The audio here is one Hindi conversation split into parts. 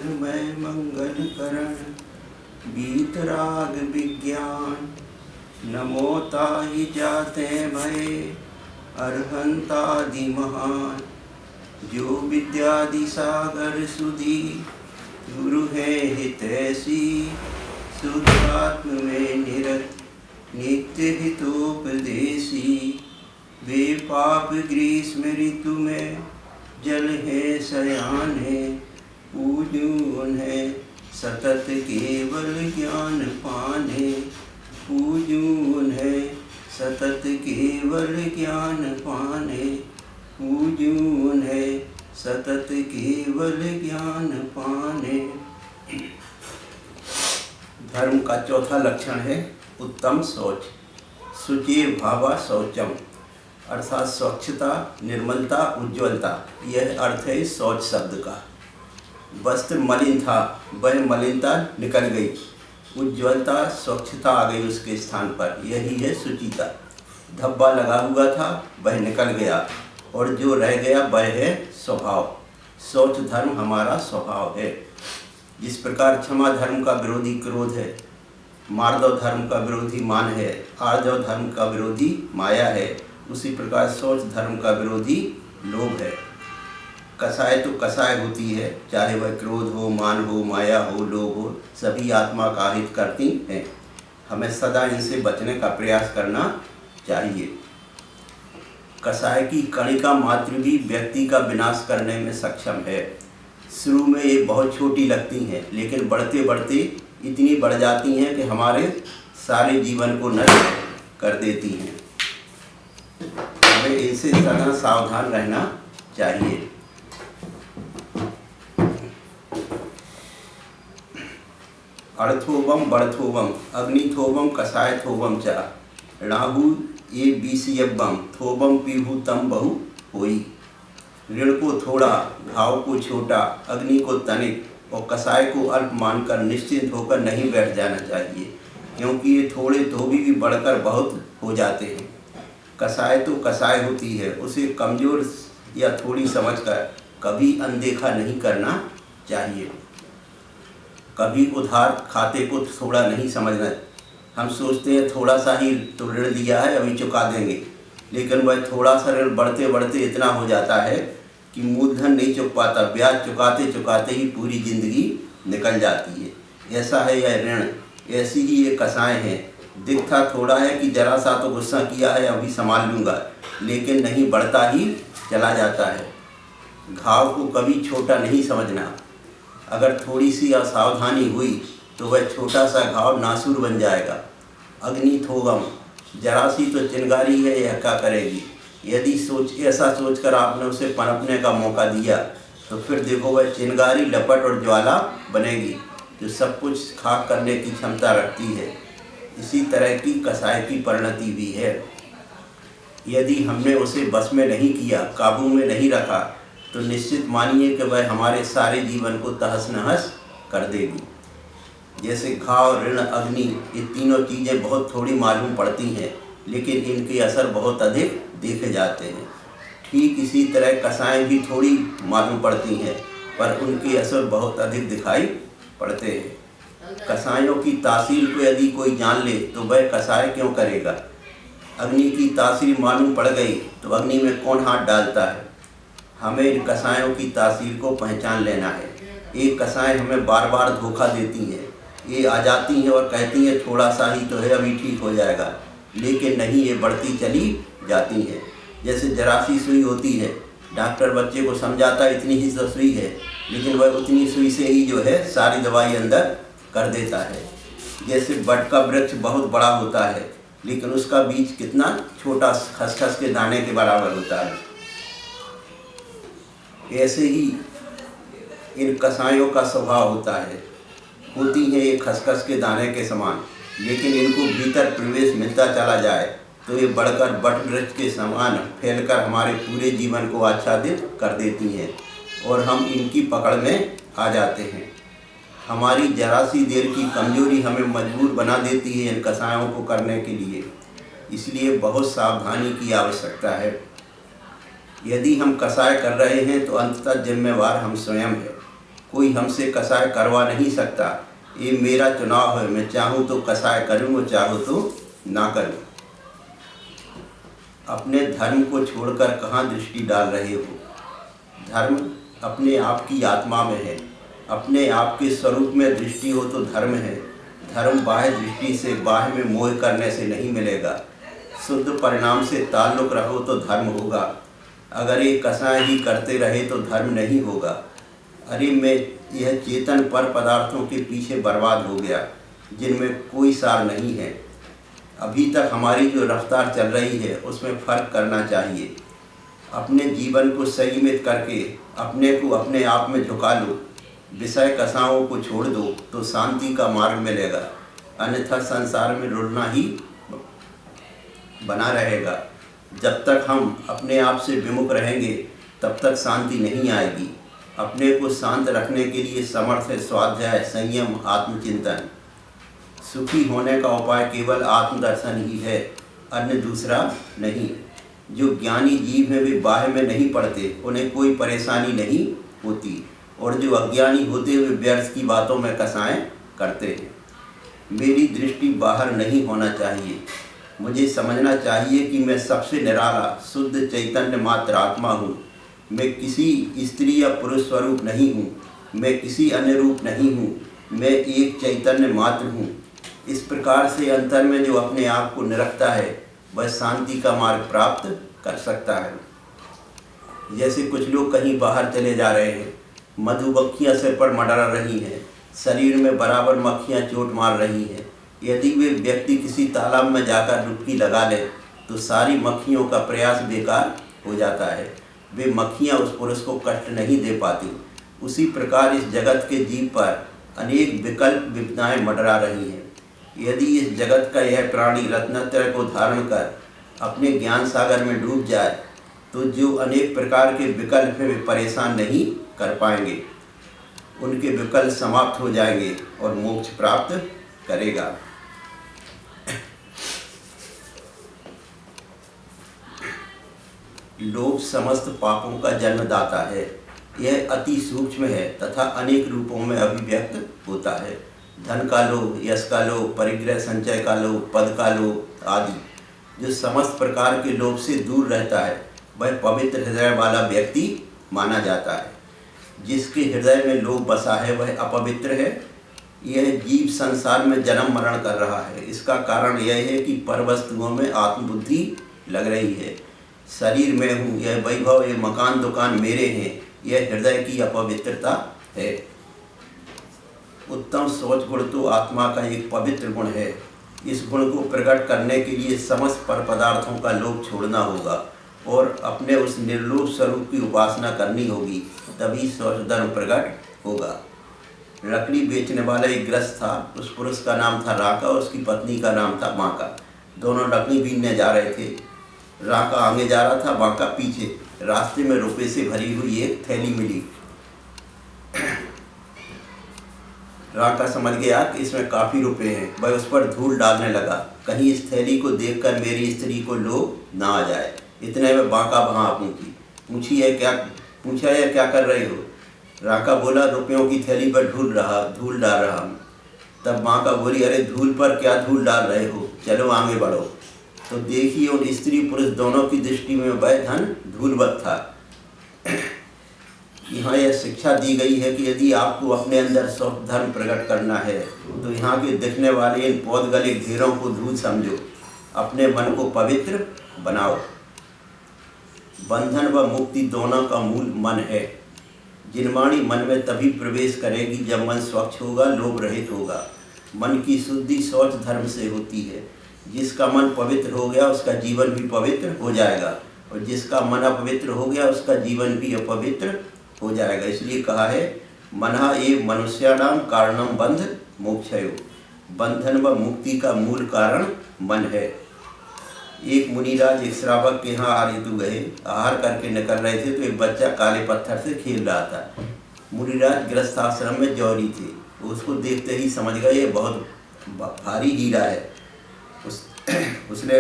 मंत्रमय मंगल करण बीतराग विज्ञान नमो ताहि जाते भय अरहंतादि महान। जो विद्यादि सागर सुधी गुरु है हितैषी शुद्धात्म में निरत नित्य हितोपदेशी। वे पाप ग्रीष्म ऋतु में जल है शयान है पूजू उन्हें सतत केवल ज्ञान पाने। पूजू उन्हें सतत केवल ज्ञान पाने। पूजू उन्हें सतत केवल ज्ञान पाने। धर्म का चौथा लक्षण है उत्तम शौच। शुचि भावा शौचम अर्थात स्वच्छता, निर्मलता, उज्ज्वलता, यह अर्थ है शौच शब्द का। वस्त्र मलिन था, वह मलिनता निकल गई, उज्ज्वलता स्वच्छता आ गई उसके स्थान पर, यही है शुचिता। धब्बा लगा हुआ था वह निकल गया और जो रह गया वह है स्वभाव। शौच धर्म हमारा स्वभाव है। जिस प्रकार क्षमा धर्म का विरोधी क्रोध है, मार्दव धर्म का विरोधी मान है, आर्जव धर्म का विरोधी माया है, उसी प्रकार शौच धर्म का विरोधी लोभ है। कसाय तो कसाय होती है, चाहे वह क्रोध हो, मान हो, माया हो, लोभ हो, सभी आत्मा का हित करती हैं। हमें सदा इनसे बचने का प्रयास करना चाहिए। कसाय की कणिका मात्र भी व्यक्ति का विनाश करने में सक्षम है। शुरू में ये बहुत छोटी लगती हैं, लेकिन बढ़ते बढ़ते इतनी बढ़ जाती हैं कि हमारे सारे जीवन को नष्ट कर देती हैं। हमें इनसे सदा सावधान रहना चाहिए। अर्थोवम बढ़थोवम अग्निथोवम कसायथोवम च राहु ये बीसीयबम थोबम पीहू तम बहु होई। ऋण को थोड़ा, घाव को छोटा, अग्नि को तनिक और कसाय को अल्प मानकर निश्चिंत होकर नहीं बैठ जाना चाहिए, क्योंकि ये थोड़े धोबी भी बढ़कर बहुत हो जाते हैं। कसाय तो कसाय होती है, उसे कमज़ोर या थोड़ी समझकर कभी अनदेखा नहीं करना चाहिए। कभी उधार खाते को थोड़ा नहीं समझना। हम सोचते हैं थोड़ा सा ही तो ऋण लिया है, अभी चुका देंगे, लेकिन वह थोड़ा सा ऋण बढ़ते बढ़ते इतना हो जाता है कि मूलधन नहीं चुक पाता, ब्याज चुकाते चुकाते ही पूरी ज़िंदगी निकल जाती है। ऐसा है यह ऋण, ऐसी ही ये कसाय हैं। दिखता थोड़ा है कि जरा सा तो गुस्सा किया है, अभी संभाल लूँगा, लेकिन नहीं, बढ़ता ही चला जाता है। घाव को कभी छोटा नहीं समझना। अगर थोड़ी सी असावधानी हुई तो वह छोटा सा घाव नासूर बन जाएगा। अग्नि थोवम जरा सी तो चिंगारी है, यह क्या करेगी। यदि ऐसा सोचकर आपने उसे पनपने का मौका दिया तो फिर देखो वह चिंगारी लपट और ज्वाला बनेगी जो सब कुछ खाक करने की क्षमता रखती है। इसी तरह की कसाय की परिणति भी है। यदि हमने उसे बस में नहीं किया, काबू में नहीं रखा, तो निश्चित मानिए कि वह हमारे सारे जीवन को तहस नहस कर देगी। जैसे घाव, ऋण, अग्नि, ये तीनों चीज़ें बहुत थोड़ी मालूम पड़ती हैं, लेकिन इनके असर बहुत अधिक देखे जाते हैं। ठीक इसी तरह कसाएं भी थोड़ी मालूम पड़ती हैं, पर उनके असर बहुत अधिक दिखाई पड़ते हैं। कसायों की तासीर को यदि कोई जान ले तो वह कसाय क्यों करेगा। अग्नि की तासीर मालूम पड़ गई तो अग्नि में कौन हाथ डालता है। हमें इन कसायों की तासीर को पहचान लेना है। एक कसाएं हमें बार बार धोखा देती हैं। ये आ जाती हैं और कहती हैं थोड़ा सा ही तो है, अभी ठीक हो जाएगा, लेकिन नहीं, ये बढ़ती चली जाती हैं। जैसे जरा सी सुई होती है, डॉक्टर बच्चे को समझाता है इतनी ही तो सुई है, लेकिन वह उतनी सुई से ही जो है सारी दवाई अंदर कर देता है। जैसे बट का वृक्ष बहुत बड़ा होता है, लेकिन उसका बीज कितना छोटा, खसखस के दाने के बराबर होता है। ऐसे ही इन कसायों का स्वभाव होता है। होती हैं ये खसखस के दाने के समान, लेकिन इनको भीतर प्रवेश मिलता चला जाए तो ये बढ़कर बट वृक्ष के समान फैलकर हमारे पूरे जीवन को आच्छादित कर देती हैं और हम इनकी पकड़ में आ जाते हैं। हमारी जरा सी देर की कमजोरी हमें मजबूर बना देती है इन कसायों को करने के लिए। इसलिए बहुत सावधानी की आवश्यकता है। यदि हम कसाय कर रहे हैं तो अंततः जिम्मेवार हम स्वयं हैं। कोई हमसे कसाय करवा नहीं सकता। ये मेरा चुनाव है, मैं चाहूँ तो कसाय करूँ और चाहूँ तो ना करूँ। अपने धर्म को छोड़कर कहाँ दृष्टि डाल रहे हो? धर्म अपने आप की आत्मा में है, अपने आप के स्वरूप में दृष्टि हो तो धर्म है। धर्म बाह्य दृष्टि से, बाह्य में मोह करने से नहीं मिलेगा। शुद्ध परिणाम से ताल्लुक़ रहो तो धर्म होगा। अगर ये कसाय ही करते रहे तो धर्म नहीं होगा। अरे मैं यह चेतन पर पदार्थों के पीछे बर्बाद हो गया जिनमें कोई सार नहीं है। अभी तक हमारी जो रफ्तार चल रही है उसमें फ़र्क करना चाहिए। अपने जीवन को संयमित करके अपने को अपने आप में झुका लो। विषय कसाओं को छोड़ दो तो शांति का मार्ग मिलेगा, अन्यथा संसार में रुलना ही बना रहेगा। जब तक हम अपने आप से विमुख रहेंगे तब तक शांति नहीं आएगी। अपने को शांत रखने के लिए समर्थ है स्वाध्याय, संयम, आत्मचिंतन। सुखी होने का उपाय केवल आत्मदर्शन ही है, अन्य दूसरा नहीं। जो ज्ञानी जीव हैं वे बाह्य में नहीं पड़ते, उन्हें कोई परेशानी नहीं होती, और जो अज्ञानी होते वे व्यर्थ की बातों में कसाएं करते हैं। मेरी दृष्टि बाहर नहीं होना चाहिए। मुझे समझना चाहिए कि मैं सबसे निराला शुद्ध चैतन्य मात्र आत्मा हूँ। मैं किसी स्त्री या पुरुष स्वरूप नहीं हूँ, मैं किसी अन्य रूप नहीं हूँ, मैं एक चैतन्य मात्र हूँ। इस प्रकार से अंतर में जो अपने आप को निरखता है वह शांति का मार्ग प्राप्त कर सकता है। जैसे कुछ लोग कहीं बाहर चले जा रहे हैं, मधुमक्खियाँ सिर पर मंडरा रही हैं, शरीर में बराबर मक्खियाँ चोट मार रही हैं। यदि वे व्यक्ति किसी तालाब में जाकर डुबकी लगा ले तो सारी मक्खियों का प्रयास बेकार हो जाता है। वे मक्खियाँ उस पुरुष को कष्ट नहीं दे पाती। उसी प्रकार इस जगत के जीव पर अनेक विकल्प विपदाएँ मंडरा रही हैं। यदि इस जगत का यह प्राणी रत्नत्रय को धारण कर अपने ज्ञान सागर में डूब जाए तो जो अनेक प्रकार के विकल्प हैं वे परेशान नहीं कर पाएंगे। उनके विकल्प समाप्त हो जाएंगे और मोक्ष प्राप्त करेगा। लोभ समस्त पापों का जन्मदाता है। यह अति सूक्ष्म है तथा अनेक रूपों में अभिव्यक्त होता है। धन का लोभ, यश का लोभ, परिग्रह संचय का लोभ, पद का लोभ आदि। जो समस्त प्रकार के लोभ से दूर रहता है वह पवित्र हृदय वाला व्यक्ति माना जाता है। जिसके हृदय में लोभ बसा है वह अपवित्र है। यह जीव संसार में जन्म मरण कर रहा है। इसका कारण यह है कि पर वस्तुओं में आत्मबुद्धि लग रही है। शरीर में हूँ, यह वैभव, ये मकान दुकान मेरे हैं, यह हृदय की अपवित्रता है। उत्तम सोच गुण तो आत्मा का एक पवित्र गुण है। इस गुण को प्रकट करने के लिए समस्त पर पदार्थों का लोभ छोड़ना होगा और अपने उस निर्लोभ स्वरूप की उपासना करनी होगी, तभी स्वच्छ धर्म प्रकट होगा। लकड़ी बेचने वाला एक गृहस्थ था। उस पुरुष का नाम था राका और उसकी पत्नी का नाम था बांका। दोनों लकड़ी बीनने जा रहे थे। राका आगे जा रहा था, बांका पीछे। रास्ते में रुपये से भरी हुई एक थैली मिली। राका समझ गया कि इसमें काफ़ी रुपए हैं। वह उस पर धूल डालने लगा, कहीं इस थैली को देखकर मेरी स्त्री को लोभ ना आ जाए। इतने में बांका वहाँ पूछा यह क्या कर रहे हो? राका बोला, रुपयों की थैली पर धूल डाल रहा हूँ। तब बांका बोली, अरे धूल पर क्या धूल डाल रहे हो, चलो आगे बढ़ो। तो देखिए उन स्त्री पुरुष दोनों की दृष्टि में वह धन धूलवत था। यहाँ यह शिक्षा दी गई है कि यदि आपको अपने अंदर स्वच्छ धर्म प्रकट करना है तो यहाँ के दिखने वाले इन पौधगले घेरों को धूल समझो, अपने मन को पवित्र बनाओ। बंधन व मुक्ति दोनों का मूल मन है। जिनवाणी मन में तभी प्रवेश करेगी जब मन स्वच्छ होगा, लोभ रहित होगा। मन की शुद्धि शौच धर्म से होती है। जिसका मन पवित्र हो गया उसका जीवन भी पवित्र हो जाएगा, और जिसका मन अपवित्र हो गया उसका जीवन भी अपवित्र हो जाएगा। इसलिए कहा है, मनः एव मनुष्याणाम कारणम बंध मोक्षयो। बंधन व मुक्ति का मूल कारण मन है। एक मुनिराज एक श्रावक के यहाँ आहार हेतु गए। आहार करके निकल रहे थे तो एक बच्चा काले पत्थर से खेल रहा था। मुनिराज गृहस्थ आश्रम में जौहरी थे। उसको देखते ही समझ गए ये बहुत भारी हीरा है। उसने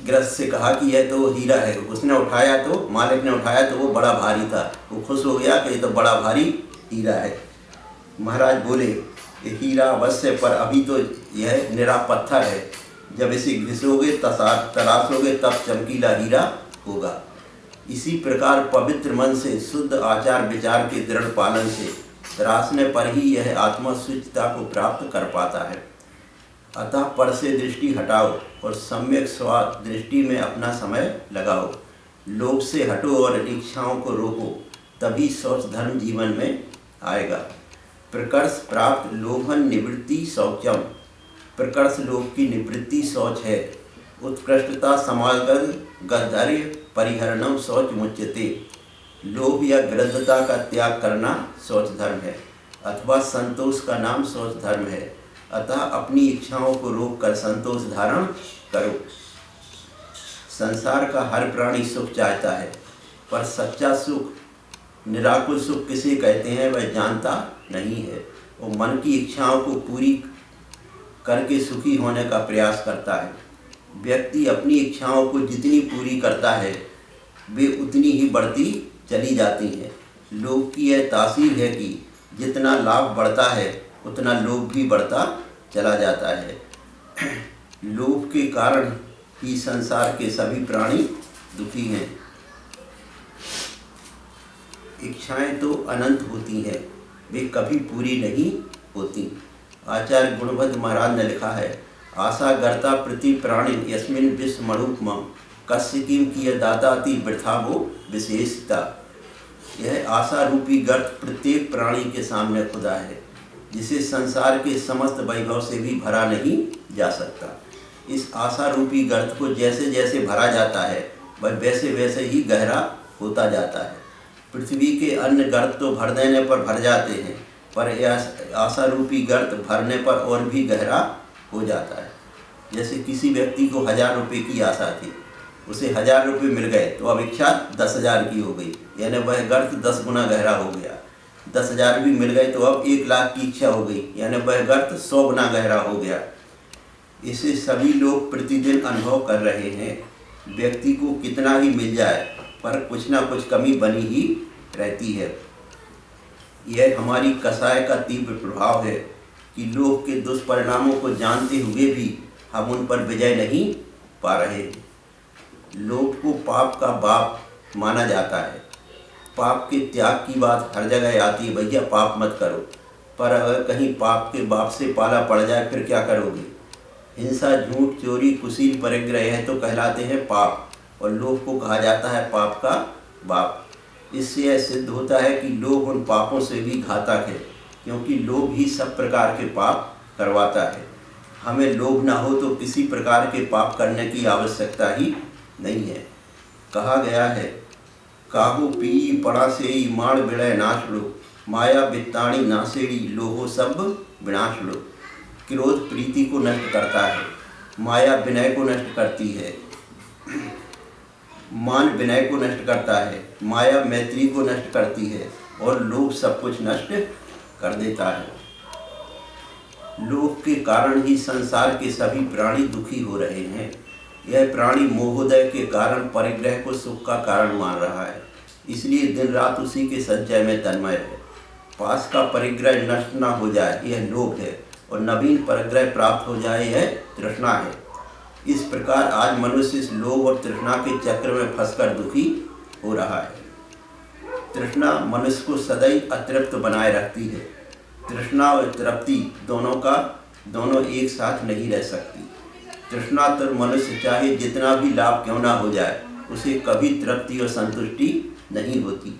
गृहस्थ से कहा कि यह तो हीरा है। उसने उठाया तो मालिक ने उठाया तो वो बड़ा भारी था। वो खुश हो गया कि ये तो बड़ा भारी हीरा है। महाराज बोले ये हीरा अवश्य, पर अभी तो यह निरा पत्थर है। जब इसे घिसोगे तराशोगे तब चमकीला हीरा होगा। इसी प्रकार पवित्र मन से शुद्ध आचार विचार के दृढ़ पालन से तराशने पर ही यह आत्मा शुचिता को प्राप्त कर पाता है। अतः पर से दृष्टि हटाओ और सम्यक स्वाद दृष्टि में अपना समय लगाओ। लोभ से हटो और इच्छाओं को रोको, तभी शौच धर्म जीवन में आएगा। प्रकर्ष प्राप्त लोभन निवृत्ति शौचम। प्रकर्ष लोभ की निवृत्ति शौच है। उत्कृष्टता समागत गद्धार्य परिहरणम शौच मुच्यते। लोभ या ग्रंथता का त्याग करना शौच धर्म है, अथवा संतोष का नाम शौच धर्म है। अतः अपनी इच्छाओं को रोक कर संतोष धारण करो। संसार का हर प्राणी सुख चाहता है, पर सच्चा सुख निराकुल सुख किसे कहते हैं वह जानता नहीं है। वो मन की इच्छाओं को पूरी करके सुखी होने का प्रयास करता है। व्यक्ति अपनी इच्छाओं को जितनी पूरी करता है वे उतनी ही बढ़ती चली जाती हैं। लोभ की यह तासीर है कि जितना लाभ बढ़ता है उतना लोभ भी बढ़ता चला जाता है। लोभ के कारण ही संसार के सभी प्राणी दुखी हैं। इच्छाएं तो अनंत होती हैं, वे कभी पूरी नहीं होती। आचार्य गुणवंत महाराज ने लिखा है, आशा गर्ता प्रति प्राणी यस्मिन विस्मरूपम कस्यकिम किय दाताति वृथा वो विशेषता। यह आशा रूपी गर्त प्रत्येक प्राणी के सामने खुदा है, जिसे संसार के समस्त वैभव से भी भरा नहीं जा सकता। इस आशा रूपी गर्त को जैसे जैसे भरा जाता है वह वैसे वैसे ही गहरा होता जाता है। पृथ्वी के अन्य गर्त तो भर देने पर भर जाते हैं, पर यह आशा रूपी गर्त भरने पर और भी गहरा हो जाता है। जैसे किसी व्यक्ति को 1000 रुपये की आशा थी, उसे 1000 रुपये मिल गए तो अब इच्छा 10,000 की हो गई, यानी वह गर्त 10 गुना गहरा हो गया। 10,000 भी मिल गए तो अब 1,00,000 की इच्छा हो गई, यानी वह गर्त 100 गुना गहरा हो गया। इसे सभी लोग प्रतिदिन अनुभव कर रहे हैं। व्यक्ति को कितना ही मिल जाए पर कुछ ना कुछ कमी बनी ही रहती है। यह हमारी कसाय का तीव्र प्रभाव है कि लोभ के दुष्परिणामों को जानते हुए भी हम उन पर विजय नहीं पा रहे। लोभ को पाप का बाप माना जाता है। पाप के त्याग की बात हर जगह आती है, भैया पाप मत करो, पर अगर कहीं पाप के बाप से पाला पड़ जाए फिर क्या करोगे। हिंसा, झूठ, चोरी, कुशील, परिग्रह है तो कहलाते हैं पाप, और लोभ को कहा जाता है पाप का बाप। इससे यह सिद्ध होता है कि लोभ उन पापों से भी घातक है, क्योंकि लोभ ही सब प्रकार के पाप करवाता है। हमें लोभ ना हो तो किसी प्रकार के पाप करने की आवश्यकता ही नहीं है। कहा गया है, काहू पी पड़ा से माण बिड़य नाश लो, माया बित्ताणी नासेड़ी लोहो सब विनाश लो। क्रोध प्रीति को नष्ट करता है, माया विनय को नष्ट करती है, मान विनय को नष्ट करता है, माया मैत्री को नष्ट करती है, और लोभ सब कुछ नष्ट कर देता है। लोभ के कारण ही संसार के सभी प्राणी दुखी हो रहे हैं। यह प्राणी मोहोदय के कारण परिग्रह को सुख का कारण मान रहा है, इसलिए दिन रात उसी के संचय में तन्मय है। पास का परिग्रह नष्ट न हो जाए यह लोभ है, और नवीन परिग्रह प्राप्त हो जाए यह तृष्णा है। इस प्रकार आज मनुष्य इस लोभ और तृष्णा के चक्र में फंसकर दुखी हो रहा है। तृष्णा मनुष्य को सदैव अतृप्त बनाए रखती है। तृष्णा और तृप्ति दोनों एक साथ नहीं रह सकती। तृष्णा तो मनुष्य चाहे जितना भी लाभ क्यों ना हो जाए, उसे कभी तृप्ति और संतुष्टि नहीं होती।